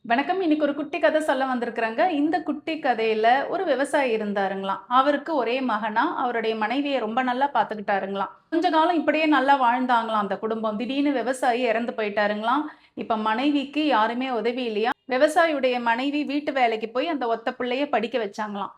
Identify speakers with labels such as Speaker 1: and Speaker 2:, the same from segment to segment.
Speaker 1: வணக்கம். இன்னைக்கு ஒரு குட்டி கதை சொல்ல வந்திருக்கிறேங்க. இந்த குட்டி கதையில ஒரு விவசாயி இருந்தாருங்களாம். அவருக்கு ஒரே மகனா, அவருடைய மனைவிய ரொம்ப நல்லா பார்த்துக்கிட்டாருங்களாம். கொஞ்ச காலம் இப்படியே நல்லா வாழ்ந்தாங்களாம் அந்த குடும்பம். திடீர்னு விவசாயி இறந்து போயிட்டாருங்களாம். இப்ப மனைவிக்கு யாருமே உதவி இல்லையாம். விவசாயியுடைய மனைவி வீட்டு வேலைக்கு போய் அந்த ஒத்த பிள்ளைய படிக்க வச்சாங்களாம்.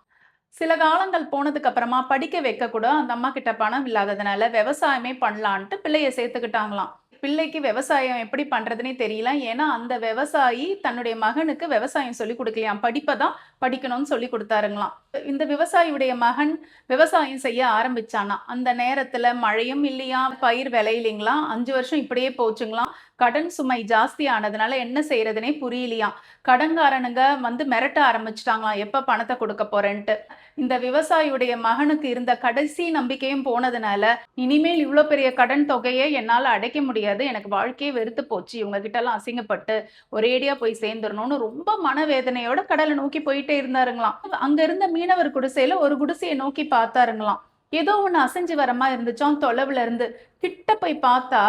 Speaker 1: சில காலங்கள் போனதுக்கு அப்புறமா படிக்க வைக்க கூட அந்த அம்மா கிட்ட பணம் இல்லாததுனால விவசாயமே பண்ணலான்ட்டு பிள்ளைய சேர்த்துக்கிட்டாங்களாம். பிள்ளைக்கு விவசாயம் எப்படி பண்றதுன்னே தெரியல. ஏன்னா அந்த விவசாயி தன்னுடைய மகனுக்கு விவசாயம் சொல்லிக் கொடுக்கலையாம். படிப்பை தான் படிக்கணும்னு சொல்லி கொடுத்தாருங்களாம். இந்த விவசாயியுடைய மகன் விவசாயம் செய்ய ஆரம்பிச்சானா அந்த நேரத்துல மழையும் இல்லையா, பயிர் விளையலைங்களாம். 5 வருஷம் இப்படியே போச்சுங்களாம். கடன் சுமை ஜாஸ்தி ஆனதுனால என்ன செய்யறதுனே புரியலையாம். கடன்காரனுங்க வந்து மிரட்ட ஆரம்பிச்சிட்டாங்களாம், எப்ப பணத்தை கொடுக்க போறேன்ட்டு. இந்த விவசாயியுடைய மகனுக்கு இருந்த கடைசி நம்பிக்கையும் போனதுனால, இனிமேல் இவ்ளோ பெரிய கடன் தொகையை என்னால அடைக்க முடியாது. எனக்கு வாழ்க்கையே வெறுத்து போச்சு. இவங்க கிட்டலாம் அசிங்கப்பட்டு ஒரேடியா போய் சேர்ந்துரணும்னு ரொம்ப மனவேதனையோட கடலை நோக்கி போயிட்டே இருந்தாருங்களாம். அங்க இருந்த மீனவர் குடிசையில ஒரு குடிசையை நோக்கி பார்த்தாருங்களாம். ஏதோ ஒண்ணு அசைஞ்சு வர மாரி இருந்துச்சாம் தொலைவுல இருந்து. கிட்ட போய் பார்த்தா,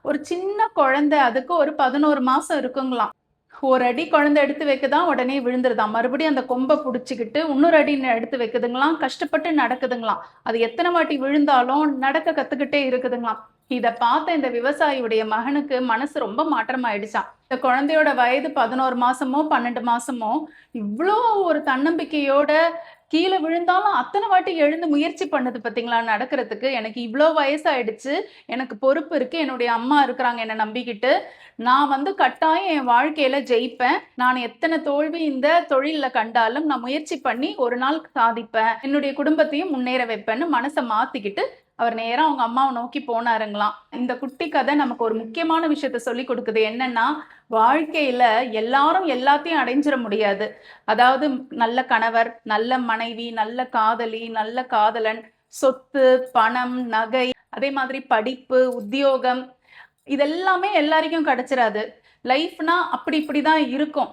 Speaker 1: ஒரு சின்ன குழந்தை, அதுக்கு ஒரு 11 மாசம் இருக்குங்களாம். ஒரு அடி குழந்தை எடுத்து வைக்குதாம், உடனே விழுந்துருதாம். மறுபடியும் அந்த கொம்ப புடிச்சுக்கிட்டு இன்னொரு அடி எடுத்து வைக்குதுங்களாம். கஷ்டப்பட்டு நடக்குதுங்களாம். அது எத்தனை வாட்டி விழுந்தாலும் நடக்க கத்துக்கிட்டே இருக்குதுங்களாம். இத பார்த்த இந்த விவசாயியுடைய மகனுக்கு மனசு ரொம்ப மாற்றமாயிடுச்சாம். இந்த குழந்தையோட வயது 11 மாசமோ 12 மாசமோ இவ்ளோ ஒரு தன்னம்பிக்கையோட கீழ விழுந்தாலும் அத்தனை வாட்டி எழுந்து முயற்சி பண்ணுது பார்த்தீங்களா நடக்கிறதுக்கு. எனக்கு இவ்ளோ வயசாயிடுச்சு. எனக்கு பொறுப்பு இருக்கு. என்னுடைய அம்மா இருக்கிறாங்க என்ன நம்பிக்கிட்டு. நான் வந்து கட்டாயம் என் வாழ்க்கையில ஜெயிப்பேன். நான் எத்தனை தோல்வி இந்த தொழில்ல கண்டாலும் நான் முயற்சி பண்ணி ஒரு நாள் சாதிப்பேன். என்னுடைய குடும்பத்தையும் முன்னேற வைப்பேன்னு மனச மாத்திக்கிட்டு அவர் நேரா அவங்க அம்மாவை நோக்கி போனாருங்களாம். இந்த குட்டி கதை நமக்கு ஒரு முக்கியமான விஷயத்த சொல்லிக் கொடுக்குது. என்னன்னா, வாழ்க்கையில எல்லாரும் எல்லாத்தையும் அடைஞ்சிட முடியாது. அதாவது நல்ல கணவர், நல்ல மனைவி, நல்ல காதலி, நல்ல காதலன், சொத்து, பணம், நகை, அதே மாதிரி படிப்பு, உத்தியோகம், இதெல்லாமே எல்லாருக்கும் கிடைச்சிராது. லைஃப்னா அப்படி இப்படிதான் இருக்கும்.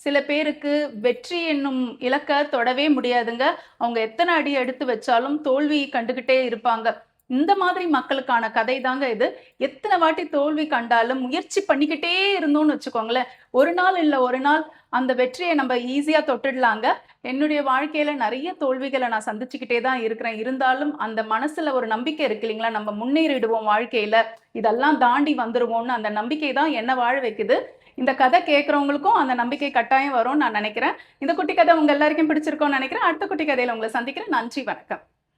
Speaker 1: சில பேருக்கு வெற்றி என்னும் இலக்க தொடவே முடியாதுங்க. அவங்க எத்தனை அடி எடுத்து வச்சாலும் தோல்வி கண்டுகிட்டே இருப்பாங்க. இந்த மாதிரி மக்களுக்கான கதை தாங்க இது. எத்தனை வாட்டி தோல்வி கண்டாலும் முயற்சி பண்ணிக்கிட்டே இருந்தோம்னு வச்சுக்கோங்களேன், ஒரு நாள் இல்ல ஒரு நாள் அந்த வெற்றியை நம்ம ஈஸியா தொட்டுடலாங்க. என்னுடைய வாழ்க்கையில நிறைய தோல்விகளை நான் சந்திச்சுக்கிட்டே தான் இருக்கிறேன். இருந்தாலும் அந்த மனசுல ஒரு நம்பிக்கை இருக்கு இல்லைங்களா, நம்ம முன்னேறிடுவோம் வாழ்க்கையில, இதெல்லாம் தாண்டி வந்துருவோம்னு அந்த நம்பிக்கை தான் என்ன வாழ வைக்குது. இந்த கதை கேட்கறவங்களுக்கும் அந்த நம்பிக்கை கட்டாயம் வரும்னு நான் நினைக்கிறேன். இந்த குட்டி கதை உங்க எல்லாருக்கும் பிடிச்சிருக்கோம்னு நினைக்கிறேன். அடுத்த குட்டி கதையில உங்களை சந்திக்கிறேன். நன்றி, வணக்கம்.